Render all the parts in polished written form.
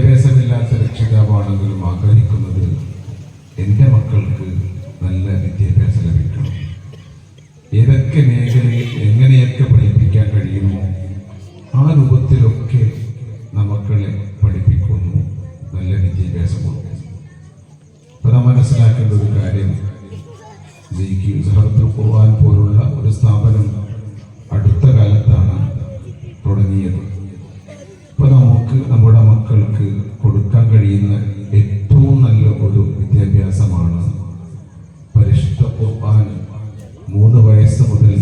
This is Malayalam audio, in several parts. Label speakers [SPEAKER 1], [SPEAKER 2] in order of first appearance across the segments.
[SPEAKER 1] വിദ്യാഭ്യാസമില്ലാത്ത രക്ഷിതാവാണെങ്കിലും ആഗ്രഹിക്കുന്നത് എൻ്റെ മക്കൾക്ക് നല്ല വിദ്യാഭ്യാസം ലഭിക്കണം. ഏതൊക്കെ മേഖലയിൽ എങ്ങനെയൊക്കെ പഠിപ്പിക്കാൻ കഴിയുമോ ആ രൂപത്തിലൊക്കെ മക്കളെ പഠിപ്പിക്കുന്നു, നല്ല വിദ്യാഭ്യാസം കൊടുക്കുന്നു. അപ്പോൾ നാം മനസ്സിലാക്കേണ്ട ഒരു കാര്യം, സഹറത്തുൽ ഖുർആൻ പോലുള്ള ഒരു സ്ഥാപനം അടുത്ത കാലത്താണ് തുടങ്ങിയത്. അപ്പോൾ നമുക്ക് നമ്മുടെ മക്കൾക്ക് കൊടുക്കാൻ കഴിയുന്ന ഏറ്റവും നല്ല ഒരു വിദ്യാഭ്യാസമാണ് പരിശുദ്ധ ഖുർആൻ. 3 വയസ്സ് മുതൽ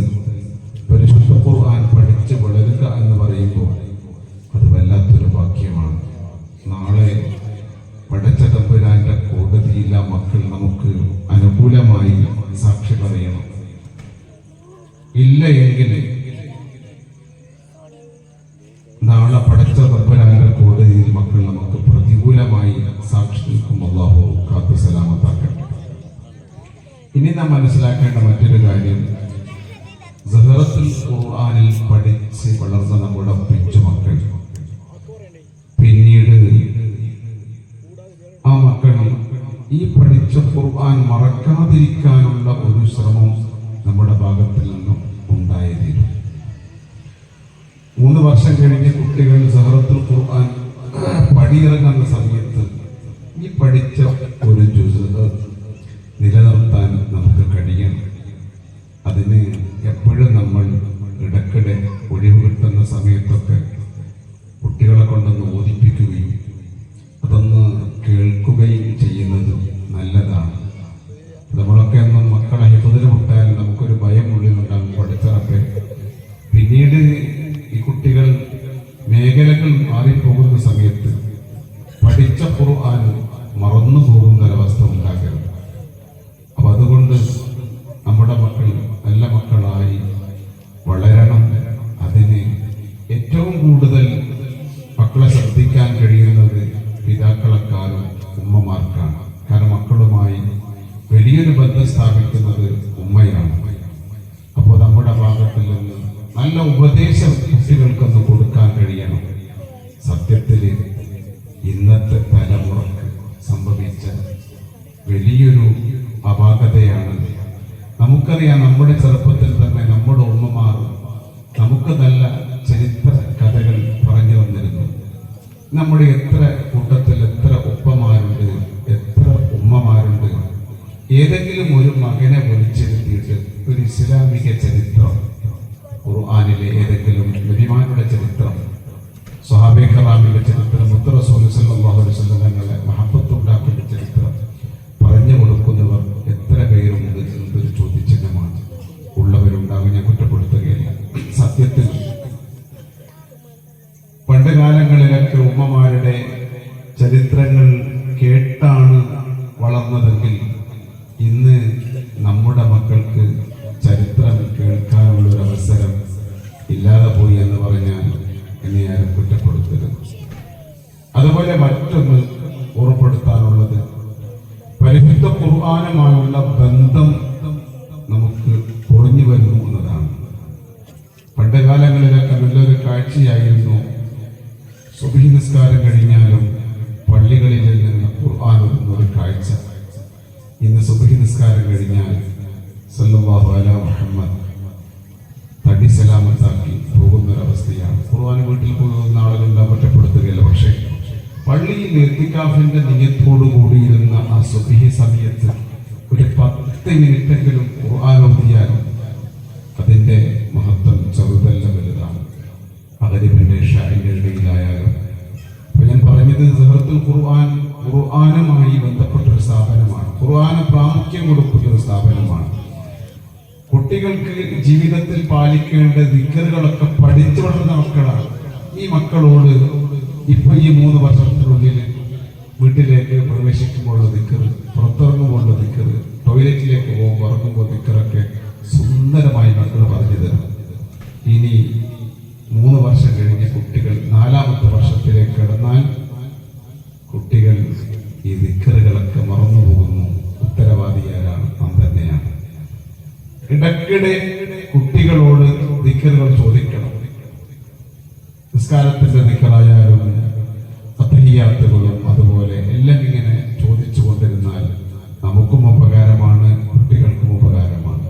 [SPEAKER 1] പരിശുദ്ധ ഖുർആൻ പഠിച്ച് വളരുക എന്ന് പറയുമ്പോൾ അത് വല്ലാത്തൊരു ഭാഗ്യമാണ്. നാളെ പടച്ച തമ്പുരാന്റെ കോടതിയില്ല മക്കൾ നമുക്ക് അനുകൂലമായി സാക്ഷി പറയണം. ഇല്ല എങ്കിൽ നാളെ പടച്ച തമ്പുരാന്റെ കോടതിയിൽ മക്കൾ നമുക്ക് പ്രതികൂലമായി സാക്ഷി നിൽക്കും. അല്ലാഹു കാത്തു സലാമത്താക്കട്ടെ. ഇനി നാം മനസ്സിലാക്കേണ്ട മറ്റൊരു കാര്യം, സഹറത്തുൽ ഖുർആനിൽ പഠിച്ച് വളർന്ന നമ്മുടെ പിഞ്ചു മക്കൾ പിന്നീട് ആ മക്കൾ ഈ പഠിച്ച ഖുർആൻ മറക്കാതിരിക്കാനുള്ള ഒരു ശ്രമം നമ്മുടെ ഭാഗത്തിൽ നിന്നും ഉണ്ടായിരുന്നു. 3 വർഷം കഴിഞ്ഞ് കുട്ടികൾ സഹറത്തുൽ ഖുർആൻ പടിയിറങ്ങുന്ന സമയത്ത് ഈ പഠിച്ച ഒരു ജുസ് നിലനിർത്താൻ നമുക്ക് കഴിയണം. അതിന് എപ്പോഴും നമ്മൾ ഇടയ്ക്കിടെ ഒഴിവ് കിട്ടുന്ന സമയത്തൊക്കെ കുട്ടികളെ കൊണ്ടൊന്ന് ഓദിപ്പിക്കുകയും അതൊന്ന് കേൾക്കുകയും ചെയ്യുന്നത് നല്ലതാണ്. നമ്മളൊക്കെ ഒന്നും മക്കളെ ഹിഫ്ദിന് വിട്ടാൽ നമുക്കൊരു ഭയം ഉള്ളിലുണ്ടാകും, പഠിച്ചതൊക്കെ പിന്നീട് ഈ കുട്ടികൾ മേഖലകൾ മാറിപ്പോകുന്ന സമയത്ത് പഠിച്ച ഖുർആൻ മറന്നു പോകുന്നൊരവസ്ഥ ഉണ്ടാകരുത്. അപ്പൊ അതുകൊണ്ട് നമ്മുടെ മക്കൾ നല്ല മക്കളായി വളരണം. അതിന് ഏറ്റവും കൂടുതൽ മക്കളെ ശ്രദ്ധിക്കാൻ കഴിയുന്നത് പിതാക്കളെക്കാളും ഉമ്മമാർക്കാണ്. കാരണം മക്കളുമായി വലിയൊരു ബന്ധം സ്ഥാപിക്കുന്നത് ഉമ്മയാണ്. അപ്പോൾ നമ്മുടെ ഭാഗത്തിൽ നിന്ന് നല്ല ഉപദേശം കുട്ടികൾക്കൊന്ന് കൊടുക്കാൻ കഴിയണം. സത്യത്തിൽ ഇന്നത്തെ തലമുറക്ക് സംഭവിച്ച വലിയൊരു അപാകതയാണ്. നമുക്കറിയാം, നമ്മുടെ ചെറുപ്പത്തിൽ തന്നെ നമ്മുടെ ഉമ്മമാർ നമുക്ക് നല്ല ചരിത്ര കഥകൾ പറഞ്ഞു വന്നിരുന്നു. നമ്മുടെ എത്ര കൂട്ടത്തിൽ എത്ര ഉപ്പമാരുണ്ട്, എത്ര ഉമ്മമാരുണ്ട്. ഏതെങ്കിലും ഒരു മകനെ വിളിച്ചിരുത്തിയിട്ട് ഒരു ഇസ്ലാമിക ചരിത്രം, ഖുർആനിലെ ഏതെങ്കിലും നബിമാരുടെ ചരിത്രം, സ്വഹാബെ കറാമിന്റെ ചരിത്രം, മുത്ത് റസൂൽ സല്ലല്ലാഹു അലൈഹി വസല്ലം തങ്ങളെ മഹബത്തുണ്ടാക്കുന്ന ചരിത്രം പറഞ്ഞു കൊടുക്കുന്നവർ എത്ര പേരുണ്ട് എന്നൊരു ചോദ്യചിഹ്നമാണ്. ഉള്ളവരുണ്ടാകും, ഞാൻ കുറ്റപ്പെടുത്തുകയില്ല. സത്യത്തിൽ പണ്ട് കാലങ്ങളിലൊക്കെ ഉമ്മമാരുടെ ചരിത്രങ്ങൾ കേട്ടാണ് വളർന്നതെങ്കിൽ ഇന്ന് നമ്മുടെ മക്കൾക്ക് ചരിത്രം കേൾക്കാനുള്ളൊരു അവസരം ഇല്ലാതെ പോയി എന്ന് പറഞ്ഞാൽ എന്നെ ആരും കുറ്റപ്പെടുത്തരുത്. അതുപോലെ മറ്റൊന്ന് ഓർമ്മപ്പെടുത്താനുള്ളത്, പരിശുദ്ധ ഖുർആനുമായുള്ള ബന്ധം നമുക്ക് കുറഞ്ഞു വരുന്നു എന്നതാണ്. പണ്ട് കാലങ്ങളിലൊക്കെ നല്ലൊരു കാഴ്ചയായിരുന്നു സുബ്ഹി നിസ്കാരം കഴിഞ്ഞാലും പള്ളികളിൽ നിന്ന് ഖുർആൻ ഓതുന്ന ഒരു കാഴ്ച. ഇന്ന് സുബ്ഹി നിസ്കാരം കഴിഞ്ഞാൽ സല്ലല്ലാഹു അലാ മുഹമ്മദ് തടി സലാമത്താക്കി പോകുന്നൊരവസ്ഥയാണ്. ഖുർആൻ വീട്ടിൽ പോകുന്ന ആളുകളുടെ ഒറ്റപ്പെടുത്തുകയല്ല, പക്ഷേ പള്ളിയിൽ ഇത്തികാഫിന്റെ നിയത്തോടു കൂടിയിരുന്ന ആ സുബ്ഹി സമയത്ത് ഒരു 10 മിനിറ്റെങ്കിലും ഖുർആൻ ഓതിയാൽ അതിന്റെ മഹത്വം ചെറുതല്ല വലുതാണ്. മഗ്‌രിബിന്റെ ഇശാഇന്റെ ഇടയിലായാലും. അപ്പൊ ഞാൻ പറഞ്ഞത് സഹറത്തുൽ ഖുർആൻ ഖുർആനുമായി ബന്ധപ്പെട്ട ഒരു സ്ഥാപനമാണ്. ഖുർആന് പ്രാമുഖ്യം കൊടുക്കുന്ന ഒരു സ്ഥാപനമാണ്. കുട്ടികൾക്ക് ജീവിതത്തിൽ പാലിക്കേണ്ട ദിക്റുകളൊക്കെ പഠിച്ചു വളർന്ന മക്കളാണ്. ഈ മക്കളോട് ഇപ്പൊ ഈ 3 വർഷത്തിനുള്ളിൽ വീട്ടിലേക്ക് പ്രവേശിക്കുമ്പോഴുള്ള ദിക്റ്, പുറത്തിറങ്ങുമ്പോഴുള്ള ദിക്റ്, ടോയ്ലറ്റിലേക്ക് പോകുമ്പോൾ ഇറങ്ങുമ്പോൾ ദിക്റൊക്കെ സുന്ദരമായി മക്കൾ പറഞ്ഞു തരും. ഇനി 3 വർഷം കഴിഞ്ഞ കുട്ടികൾ 4ാമത്തെ വർഷത്തിലേക്ക് കടന്നാൽ കുട്ടികൾ ഈ ദിക്റുകളൊക്കെ മറന്നു പോകുന്നു. ഉത്തരവാദിയാരാണ്? നാം തന്നെയാണ്. ഇടയ്ക്കിടെ കുട്ടികളോട് ദിക്റുകൾ ചോദിക്കണം. നിസ്കാരത്തിന്റെ ദിക്റായാലും അത്തഹിയ്യാത്ത് ആളുകളും അതുപോലെ എല്ലാം ഇങ്ങനെ ചോദിച്ചു കൊണ്ടിരുന്നാൽ നമുക്കും ഉപകാരമാണ്, കുട്ടികൾക്കും ഉപകാരമാണ്.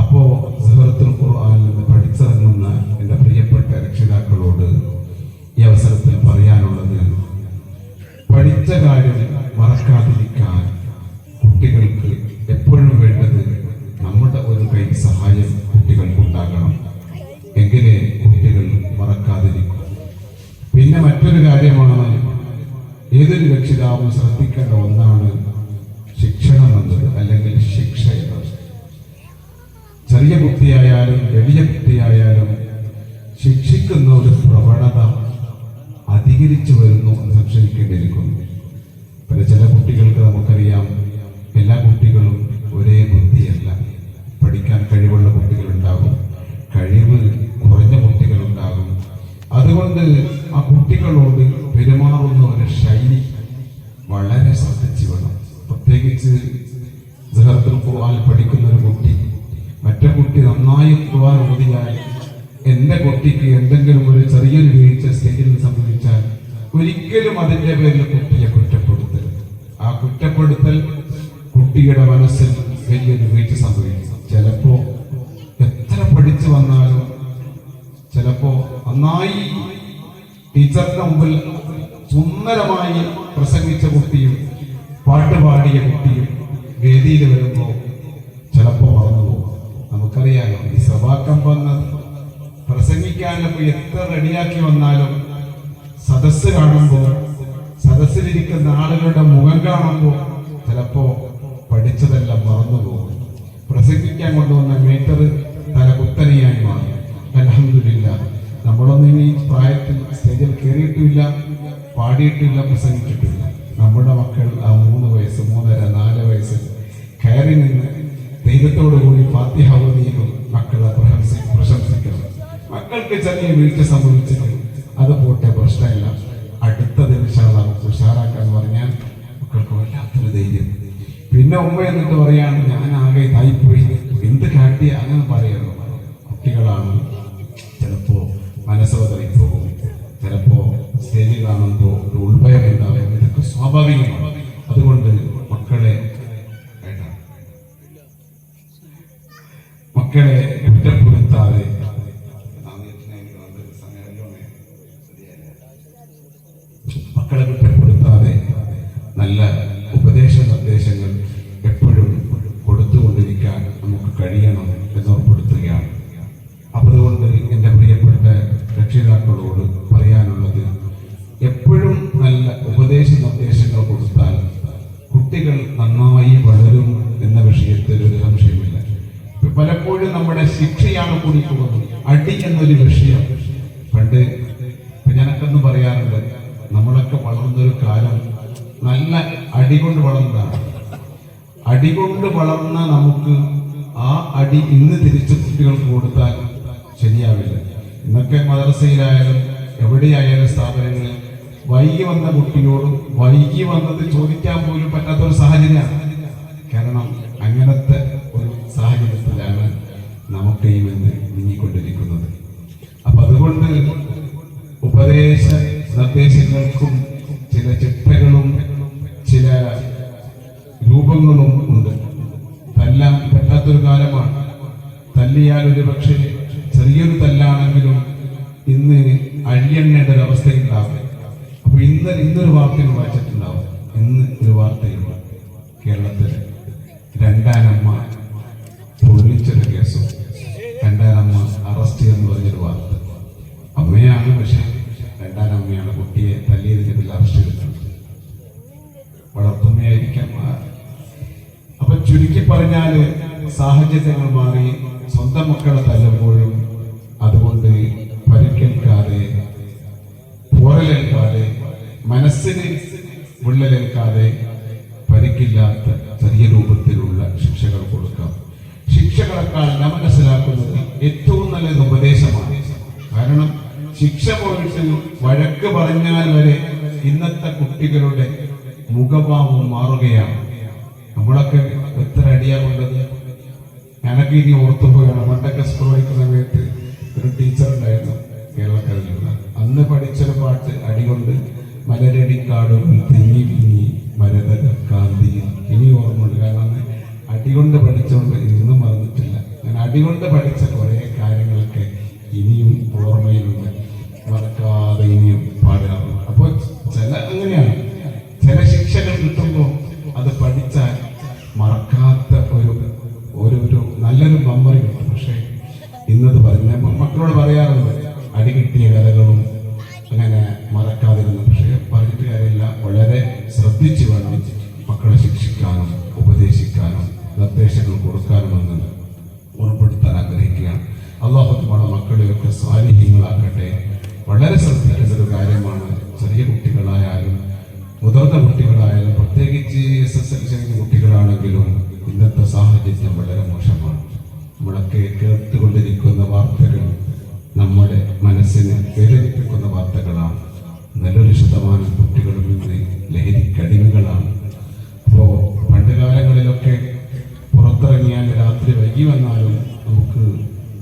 [SPEAKER 1] അപ്പോ സൂറത്തുൽ ഖുർആനിൽ നിന്ന് പഠിച്ചിറങ്ങുന്ന എൻ്റെ പ്രിയപ്പെട്ട രക്ഷിതാക്കളോട് ഈ അവസരത്തിൽ പറയാനുള്ളത്, പഠിച്ച കാര്യം മറക്കാതിരിക്കാൻ കുട്ടികൾക്ക് എപ്പോഴും വേണ്ടത് നമ്മുടെ ഒരു കൈ സഹായം കുട്ടികൾക്കുണ്ടാകണം. എങ്കിലേ കുട്ടികൾ മറക്കാതിരിക്കും. പിന്നെ മറ്റൊരു കാര്യമാണ്, ഏതൊരു രക്ഷിതാവും ശ്രദ്ധിക്കേണ്ട ഒന്നാണ് ശിക്ഷണം എന്നത്, അല്ലെങ്കിൽ ശിക്ഷ എന്നത്. ചെറിയ കുട്ടിയായാലും വലിയ കുട്ടിയായാലും ശിക്ഷിക്കുന്ന ഒരു പ്രവണത അധികരിച്ചു വരുന്നു എന്ന് സംശയിക്കേണ്ടിയിരിക്കുന്നു. പിന്നെ ചില കുട്ടികൾക്ക് നമുക്കറിയാം, എല്ലാ കുട്ടികളും ഒരേ ബുദ്ധിയല്ല. പഠിക്കാൻ കഴിവുള്ള കുട്ടികളുണ്ടാകും, കഴിവ് കുറഞ്ഞ കുട്ടികളുണ്ടാകും. അതുകൊണ്ട് ആ കുട്ടികളോട് പെരുമാറുന്ന ഒരു ശൈലി വളരെ ശ്രദ്ധിച്ചു വേണം. പ്രത്യേകിച്ച് സൂറത്തുൽ ഖുർആൻ പഠിക്കുന്ന ഒരു കുട്ടി മറ്റേ കുട്ടി നന്നായി ഖുർആൻ ഓതിയാൽ എന്റെ കുട്ടിക്ക് എന്തെങ്കിലും ഒരു ചെറിയൊരു വീഴ്ച സ്റ്റേജിൽ സംഭവിച്ചാൽ ഒരിക്കലും അതിന്റെ പേരിൽ കുട്ടിയെ കുറ്റപ്പെടുത്തരുത്. ആ കുറ്റപ്പെടുത്തൽ കുട്ടിയുടെ മനസ്സിൽ വലിയൊരു വീഴ്ച സംഭവിക്കും. ചിലപ്പോ എത്ര പഠിച്ചു വന്നാലും, ചിലപ്പോ നന്നായി ടീച്ചറിന്റെ മുമ്പിൽ സുന്ദരമായി പ്രസംഗിച്ച കുട്ടിയും പാട്ടുപാടിയ കുട്ടിയും വേദിയിൽ വരുമ്പോൾ ചിലപ്പോ മറന്നുപോകും. നമുക്കറിയാലോ, ഈ സഭാകമ്പം പ്രസംഗിക്കാനപ്പോ എത്ര റെഡിയാക്കി വന്നാലും സദസ്സ് കാണുമ്പോൾ, സദസ്സിലിരിക്കുന്ന ആളുകളുടെ മുഖം കാണുമ്പോൾ ചിലപ്പോ പഠിച്ചതെല്ലാം മറന്നുപോകും. പ്രസംഗിക്കാൻ കൊണ്ടുവന്ന മീറ്റർ തലകുത്തനെയായി മാറി. അൽഹംദുലില്ലാഹ്, നമ്മളൊന്നും ഈ പ്രായത്തിൽ സ്റ്റേജിൽ കയറിയിട്ടില്ല, പാടിയിട്ടില്ല, പ്രസംഗിച്ചിട്ടില്ല. നമ്മുടെ മക്കൾ ആ 3 വയസ്സ്, 3.5, 4 വയസ്സിൽ കയറി നിന്ന് ദൈവത്തോടു കൂടി ഫാത്തിഹ ഓതിയും മക്കളെ പ്രശംസിക്കണം. മക്കൾക്ക് ചെറിയ വീഴ്ച സംഭവിച്ചിട്ട് അത് പോട്ടെ, പ്രശ്നമില്ല, അടുത്തത് നമുക്ക് ഉഷാറാക്കാന്ന് പറഞ്ഞാൽ മക്കൾക്ക് വല്ലാത്തൊരു ധൈര്യം. പിന്നെ ഉമ്മ എന്നിട്ട് പറയാണ്, ഞാൻ ആകെ ഇതായിപ്പോയി, എന്ത് കാട്ടി അങ്ങനെ പറയുന്നു. കുട്ടികളാണ്, ചിലപ്പോ മനസ്സോതറി പോകും, ചിലപ്പോ സ്റ്റേജ് കാണുമ്പോൾ ഒരു ഉൾഭയം ഉണ്ടാവും. ഇതൊക്കെ സ്വാഭാവികമാണ്. അതുകൊണ്ട് മക്കളെ കുറ്റപ്പെടുത്താതെ, മക്കളെ കുറ്റപ്പെടുത്താതെ നല്ല ഉപദേശ നിർദ്ദേശങ്ങൾ എപ്പോഴും കൊടുത്തുകൊണ്ടിരിക്കാൻ നമുക്ക് കഴിയണം എന്ന് ഉറപ്പെടുത്തുകയാണ്. അതുകൊണ്ട് എൻ്റെ പ്രിയപ്പെട്ട രക്ഷിതാക്കളോട് പറയാനുള്ളത്, എപ്പോഴും നല്ല ഉപദേശ നിർദ്ദേശങ്ങൾ കൊടുത്താൽ കുട്ടികൾ നന്നായി വളരും എന്ന വിഷയത്തിൽ ഒരു സംശയമില്ല. പലപ്പോഴും നമ്മുടെ ശിക്ഷയാണ് കൂടി പോകുന്നത്. അടി എന്നൊരു വിഷയം പണ്ട് ഞാനൊക്കെ പറയാറുണ്ട്, നമ്മളൊക്കെ വളർന്നൊരു കാലം നല്ല അടികൊണ്ട് വളർന്നതാണ്. അടികൊണ്ട് വളർന്ന നമുക്ക് ആ അടി ഇന്ന് തിരിച്ച് കുട്ടികൾക്ക് കൊടുത്താൽ ശരിയാവില്ല. ഇന്നൊക്കെ മദ്രസയിലായാലും എവിടെയായാലും സ്ഥാപനങ്ങളിൽ വൈകി വന്ന കുട്ടിയോടും വൈകി വന്നത് ചോദിക്കാൻ പോലും പറ്റാത്തൊരു സാഹചര്യമാണ്. കാരണം അങ്ങനത്തെ ഒരു സാഹചര്യത്തിലാണ് നമുക്ക് ഈ ഇന്ന് നീങ്ങിക്കൊണ്ടിരിക്കുന്നത്. അപ്പൊ അതുകൊണ്ട് ഉപദേശ നിർദ്ദേശങ്ങൾക്കും ചില ചിട്ടകളും ചില രൂപങ്ങളും ഉണ്ട്. തല്ലാൻ പറ്റാത്തൊരു കാലമാണ്. തല്ലിയാൽ ഒരു പക്ഷേ ചെറിയൊരു തല്ലാണെങ്കിലും ഇന്ന് അഴിയണ്ണേണ്ട ഒരു അവസ്ഥയുണ്ടാവും. അപ്പൊ ഇന്നൊരു വാർത്തയിൽ വായിച്ചിട്ടുണ്ടാവും. ഇന്ന് ഒരു വാർത്തയുണ്ട്, കേരളത്തിൽ രണ്ടാനമ്മ പൊള്ളിച്ചൊരു കേസും രണ്ടാനമ്മ അറസ്റ്റ് എന്ന് പറഞ്ഞൊരു വാർത്ത. അമ്മയാണ്, പക്ഷെ രണ്ടാനമ്മയാണ് കുട്ടിയെ തല്ലിയതിന്റെ പേരിൽ അറസ്റ്റ് ചെയ്തിട്ടുണ്ട്. വളർത്തുമ്മയായിരിക്കാം. അപ്പൊ ചുരുക്കി പറഞ്ഞാല് സാഹചര്യങ്ങൾ മാറി. സ്വന്തം മക്കളെ തല്ലുമ്പോഴും അതുകൊണ്ട് പരിക്കേൽക്കാതെ, പോറലേൽക്കാതെ, മനസ്സിന് വിള്ളലേൽക്കാതെ, പരിക്കില്ലാത്ത ചെറിയ രൂപത്തിലുള്ള ശിക്ഷകൾ കൊടുക്കാം. ശിക്ഷകളെക്കാൾ ഞാൻ മനസ്സിലാക്കുന്നത് ഏറ്റവും നല്ലത് ഉപദേശമാണ്. കാരണം ശിക്ഷ പോയിട്ട് വഴക്ക് പറഞ്ഞാൽ വരെ ഇന്നത്തെ കുട്ടികളുടെ മുഖഭാവം മാറുകയാണ്. നമ്മളൊക്കെ എത്ര അടിയാ കൊണ്ടത്. ഞാനൊക്കെ ഇനി ഓർത്തുപോയാണ്. പണ്ടൊക്കെ സ്കൂൾ പഠിക്കുന്ന സമയത്ത് ഒരു ടീച്ചർ ഉണ്ടായിരുന്നു കേരളക്കരയിലുള്ള. അന്ന് പഠിച്ചൊരു പാട്ട്, അടികൊണ്ട് മലരടിക്കാടുകൾ തിങ്ങി തിങ്ങി മരതക കാന്തിയിൽ. ഇനി ഓർമ്മയുണ്ട്, കാരണം അന്ന് അടികൊണ്ട് പഠിച്ചുകൊണ്ട് ഇന്നും മറന്നിട്ടില്ല. അങ്ങനെ അടികൊണ്ട് പഠിച്ച കുറേ കാര്യങ്ങളൊക്കെ ഇനിയും ഓർമ്മയിലുണ്ട്, മറക്കാതെ ഇനിയും പാടാറുണ്ട്. അപ്പോൾ അങ്ങനെയാണ് ചില ശിക്ഷകൾ കിട്ടുമ്പോൾ അത് പഠിച്ചാൽ മറക്കാത്ത ഒരു നല്ലൊരു മെമ്മറി കിട്ടും. പക്ഷേ ഇന്നത് പറഞ്ഞ മക്കളോട് പറയാറുണ്ട്, അടി കിട്ടിയ കഥകളും അങ്ങനെ മറക്കാതിരുന്നു. പക്ഷേ പറഞ്ഞിട്ട് കാര്യമില്ല, വളരെ ശ്രദ്ധിച്ചു വേണം മക്കളെ ശിക്ഷിക്കാനും ഉപദേശിക്കാനും നിർദ്ദേശങ്ങൾ കൊടുക്കാനുമെന്ന് ഓർമ്മപ്പെടുത്താൻ ആഗ്രഹിക്കുകയാണ്. അല്ലാഹു നമ്മുടെ മക്കളെയൊക്കെ സ്വാലിഹ്യങ്ങളാക്കട്ടെ. വളരെ ശ്രദ്ധിക്കേണ്ട ഒരു കാര്യമാണ്. ചെറിയ കുട്ടികളായാലും മുതിർന്ന കുട്ടികളായാലും, പ്രത്യേകിച്ച് SSLC കുട്ടികളാണെങ്കിലും ഇന്നത്തെ സാഹചര്യം വളരെ മോശമാണ്. നമ്മളൊക്കെ കേട്ടുകൊണ്ടിരിക്കുന്ന വാർത്തകൾ നമ്മുടെ മനസ്സിനെ വേദനിപ്പിക്കുന്ന വാർത്തകളാണ്. നല്ലൊരു ശതമാനം കുട്ടികളും ഇന്ന് ലഹരിക്കടിമകളാണ്. അപ്പോൾ പണ്ട് കാലങ്ങളിലൊക്കെ പുറത്തിറങ്ങിയാൽ രാത്രി വൈകി വന്നാലും നമുക്ക്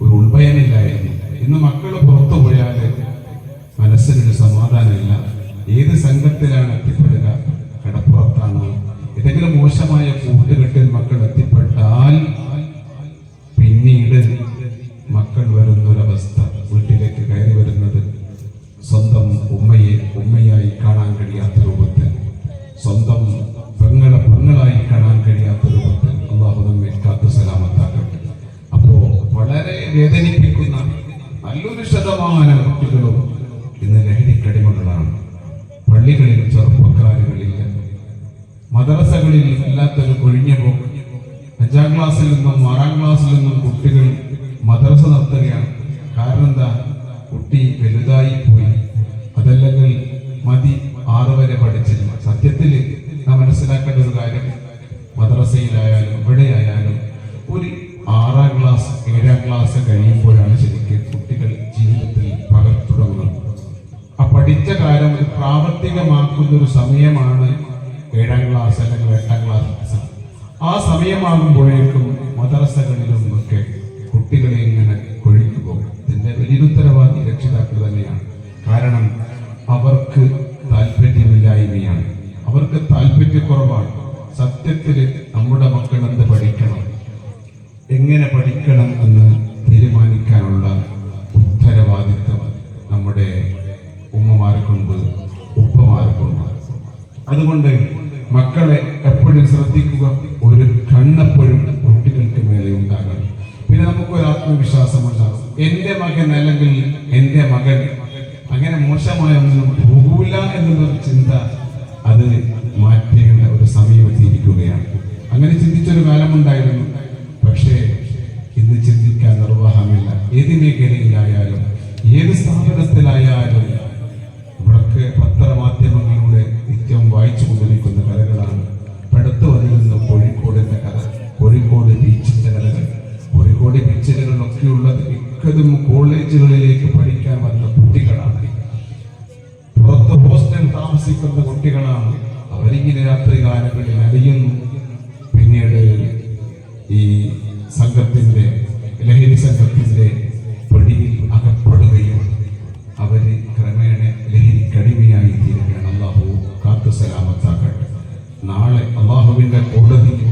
[SPEAKER 1] ഒരു ഉൾഭയമില്ലായിരുന്നു. ഇന്ന് മക്കൾ പുറത്തു പോയാൽ മനസ്സിനൊരു സമാധാനമില്ല. ഏത് സംഘത്തിലാണ് എത്തിപ്പെടുക? കടപ്പുറത്താണ്. ഏതെങ്കിലും മോശമായ കൂട്ടുകെട്ടിൽ മക്കൾ എത്തിപ്പെട്ടാൽ പിന്നീട് മക്കൾ വരുന്നൊരവസ്ഥ, വീട്ടിലേക്ക് കയറി വരുന്നത് സ്വന്തം ഉമ്മയായി കാണാൻ കഴിയാത്ത രൂപത്തിൽ, സ്വന്തം പെങ്ങളായി കാണാൻ കഴിയാത്ത രൂപത്തിൽ അല്ലാഹു നമ്മെ കാത്തു സലാമത്താക്കട്ടെ. അപ്പോ വളരെ വേദനിപ്പിക്കുന്ന നല്ലൊരു ശതമാനം കുട്ടികളും ഇന്ന് ലഹരിക്കടിമകളാണ്. പള്ളികളിൽ ചെറുപ്പക്കാരുകളില്ല, മദ്രസകളിൽ ഇല്ലാത്തൊരു കൊഴിഞ്ഞു പോക്ക്. 5ാം ക്ലാസ്സിൽ നിന്നും 6ാം ക്ലാസ്സിൽ നിന്നും കുട്ടികൾ മദ്രസ നിർത്തുകയാണ്. കാരണം എന്താ? കുട്ടി വലുതായി പോയി, അതല്ലെങ്കിൽ മതി 6 വരെ പഠിച്ചില്ല. സത്യത്തിൽ നാം മനസ്സിലാക്കേണ്ട ഒരു കാര്യം, മദ്രസയിലായാലും എവിടെയായാലും ഒരു 6ാം ക്ലാസ് 7ാം ക്ലാസ് കഴിയുമ്പോഴാണ് ശരിക്കും കുട്ടികൾ ജീവിതത്തിൽ പകർത്തുടങ്ങുന്നത്. ആ പഠിച്ച കാര്യം പ്രാവർത്തികമാക്കുന്ന ഒരു സമയമാണ് 7ാം ക്ലാസ് അല്ലെങ്കിൽ 8ാം ക്ലാസ്. ആ സമയമാകുമ്പോഴേക്കും മദ്രസകളിലും ഒക്കെ കുട്ടികളെ ഇങ്ങനെ കൊഴിഞ്ഞു പോകും. ഇതിന്റെ വലിയൊരു ഉത്തരവാദി രക്ഷിതാക്കൾ തന്നെയാണ്. കാരണം അവർക്ക് താല്പര്യമില്ലായ്മയാണ്, അവർക്ക് താല്പര്യക്കുറവാണ്. സത്യത്തിൽ നമ്മുടെ മക്കൾ എന്ത് പഠിക്കണം, എങ്ങനെ പഠിക്കണം എന്ന് തീരുമാനിക്കാനുള്ള ഉത്തരവാദിത്വം നമ്മുടെ ഉമ്മമാർക്കുണ്ട്, ഉപ്പമാർക്കുണ്ട്. അതുകൊണ്ട് മക്കളെ എപ്പോഴും ശ്രദ്ധിക്കുക. ഒരു കണ്ണെപ്പോഴും കുട്ടികൾക്ക് മേലെ ഉണ്ടാകണം. പിന്നെ നമുക്കൊരു ആത്മവിശ്വാസമുണ്ടാകും, എൻ്റെ മകൻ അല്ലെങ്കിൽ എൻ്റെ മകൻ അങ്ങനെ മോശമായ ഒന്നും പോകൂല എന്നുള്ളൊരു ചിന്ത, അത് മാറ്റേണ്ട ഒരു സമയം എത്തിയിരിക്കുകയാണ്. അങ്ങനെ ചിന്തിച്ചൊരു കാലമുണ്ടായിരുന്നു. പക്ഷേ ഇന്ന് ചിന്തിക്കാൻ നിർവാഹമില്ല. ഏത് മേഖലയിലായാലും ഏത് സ്ഥാപനത്തിലായാലും ഇവിടൊക്കെ പത്രമാധ്യമങ്ങളിലൂടെ നിത്യം വായിച്ചു കൊണ്ടിരിക്കുന്ന കഥകളാണ്. അടുത്ത് വന്നിരുന്ന കോഴിക്കോടിന്റെ കഥ, കോഴിക്കോട് ബീച്ചിന്റെ കഥകൾ. കോഴിക്കോട് ബീച്ചുകളിലൊക്കെ ഉള്ളത് മിക്കതും കോളേജുകളിലേക്ക് പഠിക്കാൻ വന്ന കുട്ടികളാണ്, പുറത്ത് ഹോസ്റ്റൽ താമസിക്കുന്ന കുട്ടികളാണ്. അവരിങ്ങനെ രാത്രി കാലങ്ങളിൽ അലിയുന്നു. പിന്നീട് ഈ സംഘത്തിന്റെ, ലഹരി സംഘത്തിന്റെ പിടിയിൽ അകപ്പെടുകയും അവര് ക്രമേണ ലഹരിക്കടിമയായി തീരുകയാണ്. അല്ലാഹു കാത്തു സലാമത്താക്കട്ടെ. നാളെ അല്ലാഹുവിന്റെ കോടതിയിൽ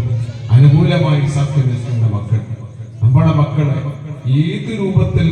[SPEAKER 1] അനുകൂലമായി സാക്ഷി നിൽക്കുന്ന മക്കൾ, നമ്മുടെ മക്കളെ ഏത് രൂപത്തിൽ